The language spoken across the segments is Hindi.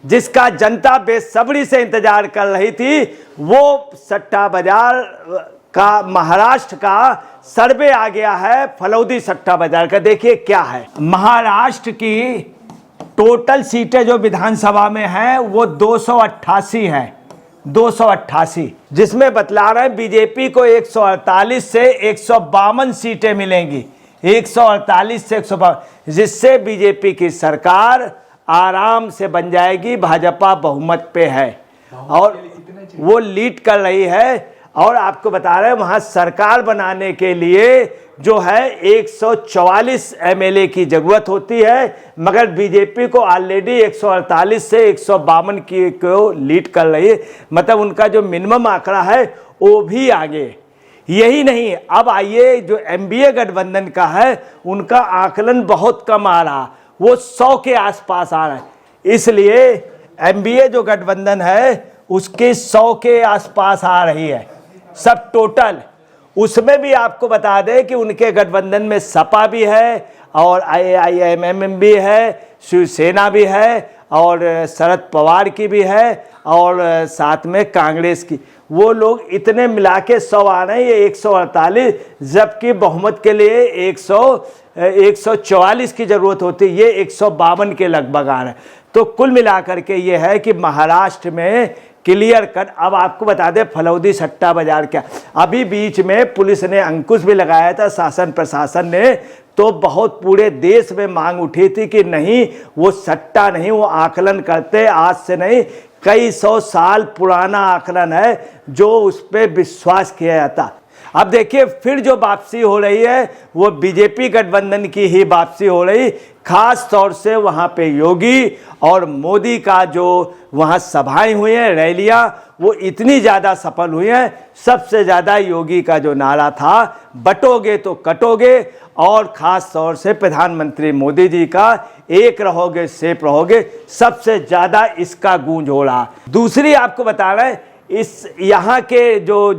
जिसका जनता बेसब्री से इंतजार कर रही थी, वो सट्टा बाजार का महाराष्ट्र का सर्वे आ गया है फलौदी सट्टा बाजार का। देखिए क्या है, महाराष्ट्र की टोटल सीटें जो विधानसभा में हैं वो 288 है, 288, जिसमें बतला रहे हैं बीजेपी को 148 से 152 सीटें मिलेंगी, 148 से 152, जिससे बीजेपी की सरकार आराम से बन जाएगी। भाजपा बहुमत पे है और वो लीड कर रही है। और आपको बता रहे हैं वहां सरकार बनाने के लिए जो है 144 एमएलए की जरूरत होती है, मगर बीजेपी को ऑलरेडी 148 से 152 की को लीड कर रही है। मतलब उनका जो मिनिमम आंकड़ा है वो भी आगे। यही नहीं, अब आइए जो एनडीए गठबंधन का है उनका आकलन बहुत कम आ रहा, वो 100 के आसपास आ रहा है। इसलिए एनडीए जो गठबंधन है उसके 100 के आसपास आ रही है सब टोटल। उसमें भी आपको बता दें कि उनके गठबंधन में सपा भी है और आईआईएमएम भी है, शिवसेना भी है और शरद पवार की भी है और साथ में कांग्रेस की। वो लोग इतने मिला के 100 आ रहे हैं, ये 148, जबकि बहुमत के लिए 144 की जरूरत होती है, ये 152 के लगभग आ रहे हैं। तो कुल मिलाकर के ये है कि महाराष्ट्र में क्लियर कट। अब आपको बता दें फलौदी सट्टा बाजार क्या, अभी बीच में पुलिस ने अंकुश भी लगाया था, शासन प्रशासन ने, तो बहुत पूरे देश में मांग उठी थी कि नहीं वो सट्टा नहीं, वो आकलन करते, आज से नहीं कई 100 साल पुराना आकलन है जो उस पर विश्वास किया जाता। अब देखिए फिर जो वापसी हो रही है वो बीजेपी गठबंधन की ही वापसी हो रही, खास तौर से वहाँ पे योगी और मोदी का जो वहाँ सभाएं हुई हैं, रैलियाँ, वो इतनी ज़्यादा सफल हुई हैं। सबसे ज़्यादा योगी का जो नारा था बटोगे तो कटोगे, और ख़ास तौर से प्रधानमंत्री मोदी जी का एक रहोगे सेफ रहोगे, सबसे ज़्यादा इसका गूंज हो रहा। दूसरी आपको बता रहे हैं इस यहाँ के जो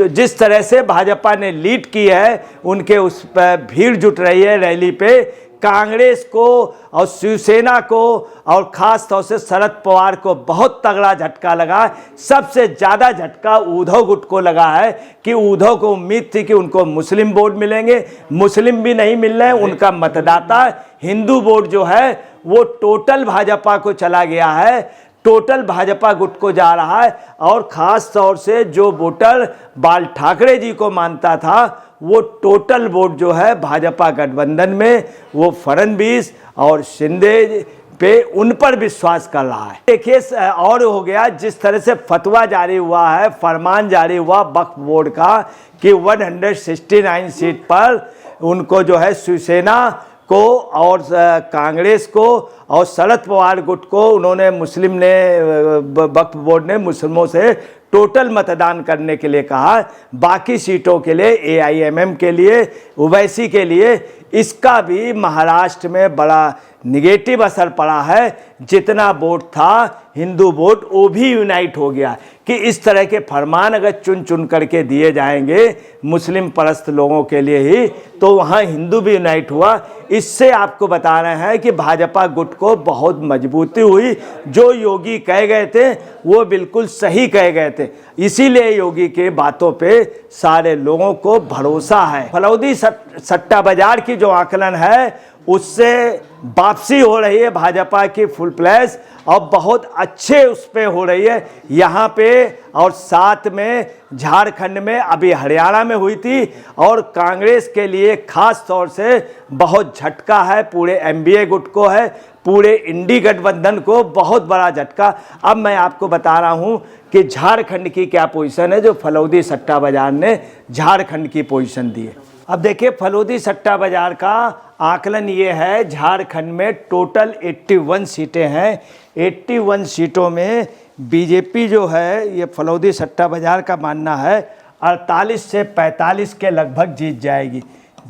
जिस तरह से भाजपा ने लीड की है, उनके उस पर भीड़ जुट रही है रैली पे। कांग्रेस को और शिवसेना को और ख़ास तौर से शरद पवार को बहुत तगड़ा झटका लगा। सबसे ज़्यादा झटका उद्धव गुट को लगा है कि उद्धव को उम्मीद थी कि उनको मुस्लिम वोट मिलेंगे, मुस्लिम भी नहीं मिल रहे हैं। उनका मतदाता हिंदू वोट जो है वो टोटल भाजपा को चला गया है, टोटल भाजपा गुट को जा रहा है। और ख़ास तौर से जो वोटर बाल ठाकरे जी को मानता था वो टोटल वोट जो है भाजपा गठबंधन में वो फडणवीस और शिंदे पे उन पर विश्वास कर रहा है। देखिए और हो गया जिस तरह से फतवा जारी हुआ है, फरमान जारी हुआ वक्फ बोर्ड का कि 169 सीट पर उनको जो है शिवसेना को और कांग्रेस को और शरद पवार गुट को उन्होंने वक्फ बोर्ड ने मुस्लिमों से टोटल मतदान करने के लिए कहा। बाकी सीटों के लिए एआईएमएम के लिए, ओवैसी के लिए, इसका भी महाराष्ट्र में बड़ा निगेटिव असर पड़ा है। जितना वोट था हिंदू वोट वो भी यूनाइट हो गया कि इस तरह के फरमान अगर चुन चुन करके दिए जाएंगे मुस्लिम परस्त लोगों के लिए ही, तो वहाँ हिंदू भी यूनाइट हुआ। इससे आपको बता रहे हैं कि भाजपा गुट को बहुत मजबूती हुई। जो योगी कह गए थे वो बिल्कुल सही कह गए थे, इसीलिए योगी के बातों पे सारे लोगों को भरोसा है। फलौदी सट्टा बाजार की जो आकलन है उससे वापसी हो रही है भाजपा की फुल प्लेस, और बहुत अच्छे उस पे हो रही है यहाँ पे। और साथ में झारखंड में, अभी हरियाणा में हुई थी, और कांग्रेस के लिए खास तौर से बहुत झटका है, पूरे एनडीए गुट को है, पूरे इंडी गठबंधन को बहुत बड़ा झटका। अब मैं आपको बता रहा हूँ कि झारखंड की क्या पोजीशन है, जो फलौदी सट्टा बाजार ने झारखंड की पोजीशन दी है। अब देखिए फलौदी सट्टा बाजार का आकलन ये है, झारखंड में टोटल 81 सीटें हैं। 81 सीटों में बीजेपी जो है, ये फलौदी सट्टा बाजार का मानना है 48 से 45 के लगभग जीत जाएगी।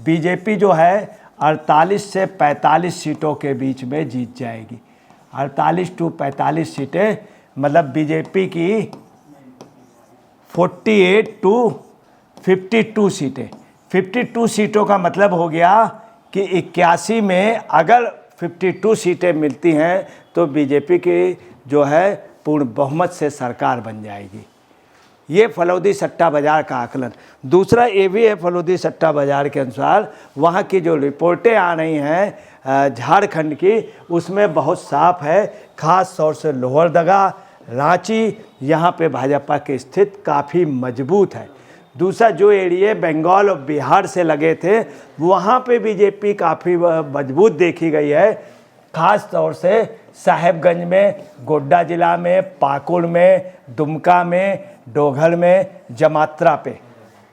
बीजेपी जो है 48 से 45 सीटों के बीच में जीत जाएगी। 48 टू 45 सीटें, मतलब बीजेपी की 48 टू 52 सीटें। 52 सीटों का मतलब हो गया कि 81 में अगर 52 सीटें मिलती हैं तो बीजेपी की जो है पूर्ण बहुमत से सरकार बन जाएगी। ये फलौदी सट्टा बाज़ार का आकलन। दूसरा ये भी है फलौदी सट्टा बाज़ार के अनुसार वहाँ की जो रिपोर्टें आ रही हैं झारखंड की, उसमें बहुत साफ है, ख़ास तौर से लोहरदगा, रांची, यहाँ पे भाजपा की स्थिति काफ़ी मजबूत है। दूसरा जो एरिया बंगाल और बिहार से लगे थे वहाँ पे बीजेपी काफ़ी मजबूत देखी गई है, ख़ास तौर से साहेबगंज में, गोड्डा जिला में, पाकुड़ में, दुमका में, डोघर में, जमात्रा पे,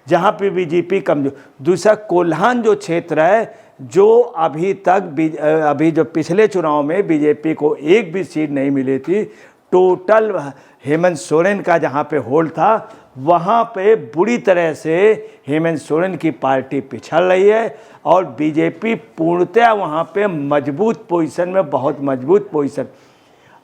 जहाँ पे बीजेपी कमजोर। दूसरा कोल्हान जो क्षेत्र है, जो अभी जो पिछले चुनाव में बीजेपी को एक भी सीट नहीं मिली थी, टोटल हेमंत सोरेन का जहाँ पे होल्ड था, वहाँ पे बुरी तरह से हेमंत सोरेन की पार्टी पिछड़ रही है और बीजेपी पूर्णतः वहाँ पे मजबूत पोजीशन में, बहुत मजबूत पोजीशन।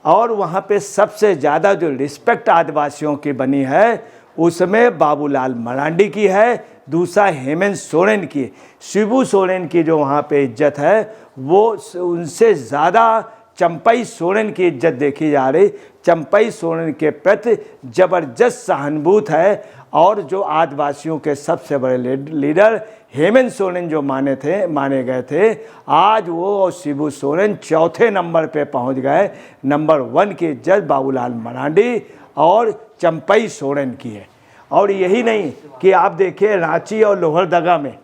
और वहाँ पे सबसे ज़्यादा जो रिस्पेक्ट आदिवासियों की बनी है उसमें बाबूलाल मरांडी की है, दूसरा हेमंत सोरेन की, शिबू सोरेन की जो वहाँ पे इज्जत है वो उनसे ज़्यादा चंपई सोरेन की इज्जत देखी जा रही। चंपई सोरेन के प्रति ज़बरदस्त सहानुभूति है और जो आदिवासियों के सबसे बड़े लीडर हेमंत सोरेन जो माने गए थे, आज वो और शिबू सोरेन चौथे नंबर पे पहुंच गए। नंबर 1 की इज्जत बाबूलाल मरांडी और चंपई सोरेन की है। और यही नहीं कि आप देखिए रांची और लोहरदगा में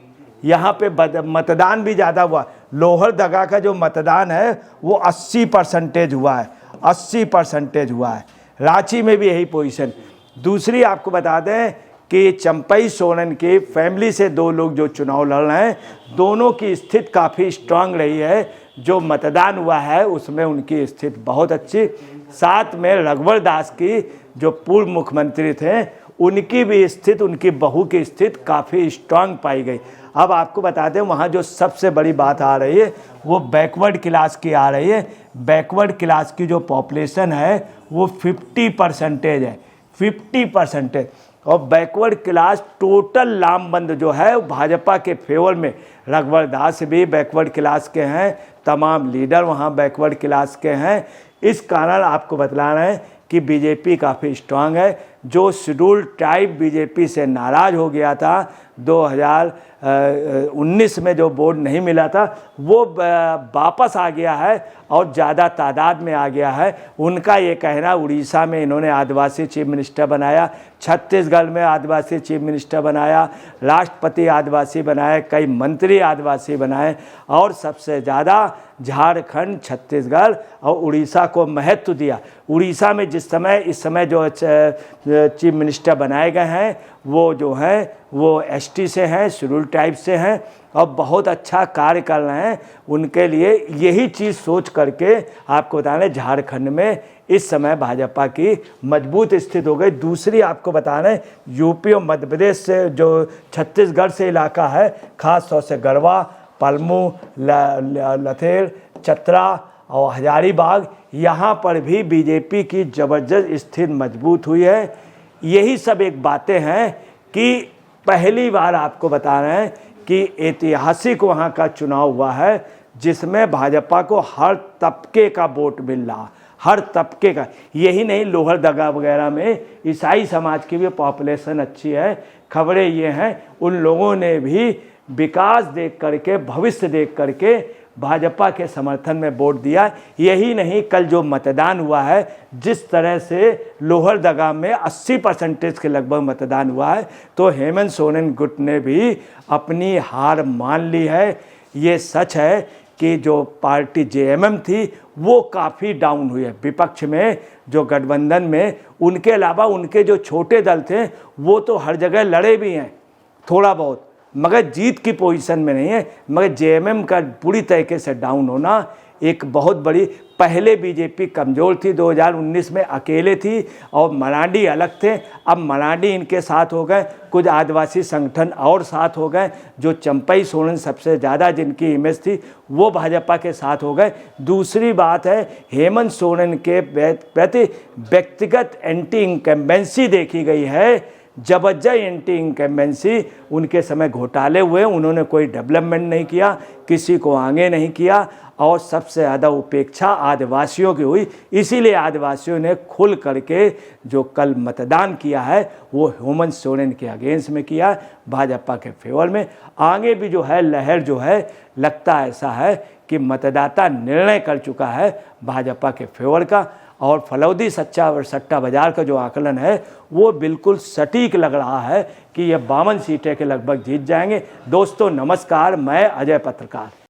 यहाँ पे मतदान भी ज़्यादा हुआ। लोहरदगा का जो मतदान है वो 80% हुआ है, 80% हुआ है। रांची में भी यही पोजीशन। दूसरी आपको बता दें कि चंपई सोरेन की फैमिली से 2 लोग जो चुनाव लड़ रहे हैं, दोनों की स्थिति काफ़ी स्ट्रांग रही है। जो मतदान हुआ है उसमें उनकी स्थिति बहुत अच्छी। साथ में रघुवर दास की जो पूर्व मुख्यमंत्री थे, उनकी भी स्थिति, उनकी बहू की स्थिति काफ़ी स्ट्रांग पाई गई। अब आपको बता दें वहाँ जो सबसे बड़ी बात आ रही है वो बैकवर्ड क्लास की आ रही है। बैकवर्ड क्लास की जो पॉपुलेशन है वो 50% है, 50%। और बैकवर्ड क्लास टोटल लामबंद जो है भाजपा के फेवर में। रघुवर दास भी बैकवर्ड क्लास के हैं, तमाम लीडर वहाँ बैकवर्ड क्लास के हैं। इस कारण आपको बतला रहे हैं कि बीजेपी काफ़ी स्ट्रांग है। जो शेड्यूल ट्राइब बीजेपी से नाराज़ हो गया था 2019 में, जो वोट नहीं मिला था, वो वापस आ गया है और ज़्यादा तादाद में आ गया है। उनका ये कहना, उड़ीसा में इन्होंने आदिवासी चीफ मिनिस्टर बनाया, छत्तीसगढ़ में आदिवासी चीफ मिनिस्टर बनाया, राष्ट्रपति आदिवासी बनाए, कई मंत्री आदिवासी बनाए और सबसे ज़्यादा झारखंड, छत्तीसगढ़ और उड़ीसा को महत्व दिया। उड़ीसा में इस समय जो चीफ मिनिस्टर बनाए गए हैं वो जो हैं वो एसटी से हैं, शेड्यूल ट्राइब से हैं और बहुत अच्छा कार्य कर रहे हैं। उनके लिए यही चीज़ सोच करके आपको बता रहे झारखंड में इस समय भाजपा की मजबूत स्थिति हो गई। दूसरी आपको बता रहे यूपी और मध्य प्रदेश से जो छत्तीसगढ़ से इलाका है, ख़ास तौर से गढ़वा, पलमू, लथेर, चतरा और हजारीबाग, यहाँ पर भी बीजेपी की ज़बरदस्त स्थिति मजबूत हुई है। यही सब एक बातें हैं कि पहली बार आपको बता रहे हैं कि ऐतिहासिक वहाँ का चुनाव हुआ है जिसमें भाजपा को हर तबके का वोट मिल रहा, हर तबके का। यही नहीं, लोहरदगा वगैरह में ईसाई समाज की भी पॉपुलेशन अच्छी है। खबरें ये हैं उन लोगों ने भी विकास देख करके, भविष्य देख करके भाजपा के समर्थन में वोट दिया। यही नहीं, कल जो मतदान हुआ है, जिस तरह से लोहरदगा में 80% के लगभग मतदान हुआ है, तो हेमंत सोरेन गुट ने भी अपनी हार मान ली है। ये सच है कि जो पार्टी जेएमएम थी वो काफ़ी डाउन हुई है विपक्ष में, जो गठबंधन में। उनके अलावा उनके जो छोटे दल थे वो तो हर जगह लड़े भी हैं थोड़ा बहुत, मगर जीत की पोजीशन में नहीं है। मगर जेएमएम का पूरी तरीके से डाउन होना एक बहुत बड़ी, पहले बीजेपी कमज़ोर थी, 2019 में अकेले थी और मरांडी अलग थे। अब मरांडी इनके साथ हो गए, कुछ आदिवासी संगठन और साथ हो गए। जो चंपई सोरेन सबसे ज़्यादा जिनकी इमेज थी वो भाजपा के साथ हो गए। दूसरी बात है, हेमंत सोरेन के प्रति व्यक्तिगत एंटी इंकम्बेंसी देखी गई है, जबरदस्त एंटी इनकम्बेंसी, उनके समय घोटाले हुए, उन्होंने कोई डेवलपमेंट नहीं किया, किसी को आगे नहीं किया, और सबसे ज़्यादा उपेक्षा आदिवासियों की हुई। इसीलिए आदिवासियों ने खुल करके जो कल मतदान किया है वो हेमंत सोरेन के अगेंस्ट में किया है, भाजपा के फेवर में। आगे भी जो है लहर जो है, लगता ऐसा है कि मतदाता निर्णय कर चुका है भाजपा के फेवर का, और फलौदी सट्टा बाजार का जो आकलन है वो बिल्कुल सटीक लग रहा है कि ये 52 सीटें के लगभग जीत जाएंगे। दोस्तों नमस्कार, मैं अजय पत्रकार।